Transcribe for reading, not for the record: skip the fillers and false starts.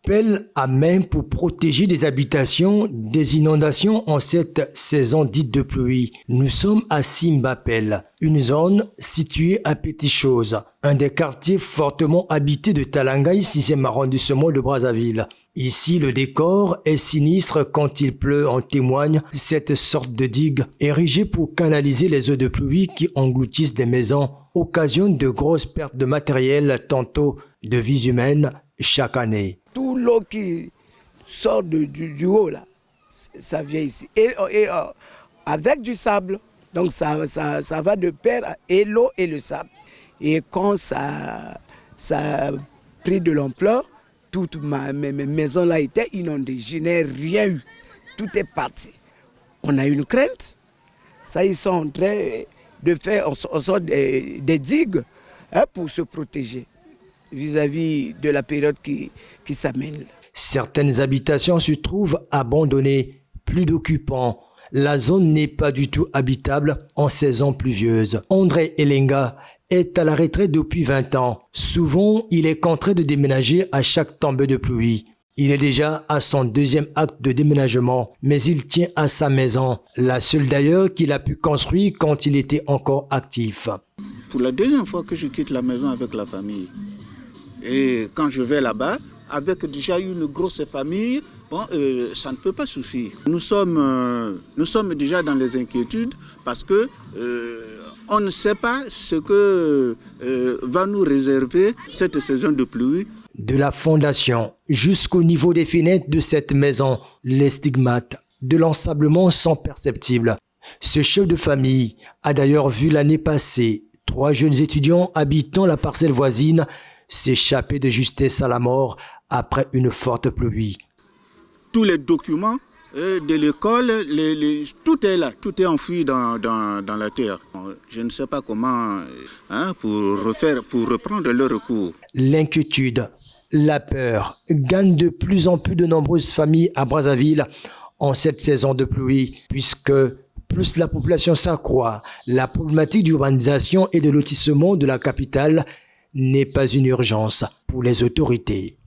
pelle à main pour protéger des habitations des inondations en cette saison dite de pluie. Nous sommes à Simbapel, une zone située à Petit-Chose, un des quartiers fortement habités de Talangaï, 6e arrondissement de Brazzaville. Ici, le décor est sinistre quand il pleut, en témoigne cette sorte de digue érigée pour canaliser les eaux de pluie qui engloutissent des maisons, occasionnent de grosses pertes de matériel, tantôt de vies humaines, chaque année. Tout l'eau qui sort du haut, là, ça vient ici. Et avec du sable. Donc ça va de pair, et l'eau et le sable. Et quand ça a pris de l'ampleur, toutes mes maisons là étaient inondées. Je n'ai rien eu. Tout est parti. On a une crainte. Ça, ils sont en train de faire des digues pour se protéger vis-à-vis de la période qui s'amène. Certaines habitations se trouvent abandonnées, plus d'occupants. La zone n'est pas du tout habitable en saison pluvieuse. André Elenga est à la retraite depuis 20 ans. Souvent, il est contraint de déménager à chaque tombée de pluie. Il est déjà à son 2e acte de déménagement, mais il tient à sa maison, la seule d'ailleurs qu'il a pu construire quand il était encore actif. Pour la 2e fois que je quitte la maison avec la famille, et quand je vais là-bas, avec déjà une grosse famille, ça ne peut pas suffire. Nous sommes déjà dans les inquiétudes parce que on ne sait pas ce que va nous réserver cette saison de pluie. De la fondation jusqu'au niveau des fenêtres de cette maison, les stigmates de l'ensablement sont perceptibles. Ce chef de famille a d'ailleurs vu l'année passée 3 jeunes étudiants habitant la parcelle voisine s'échapper de justesse à la mort après une forte pluie. Tous les documents de l'école, tout est là, tout est enfoui dans la terre. Je ne sais pas comment pour reprendre le recours. L'inquiétude, la peur gagnent de plus en plus de nombreuses familles à Brazzaville en cette saison de pluie, puisque plus la population s'accroît, la problématique d'urbanisation et de lotissement de la capitale n'est pas une urgence pour les autorités.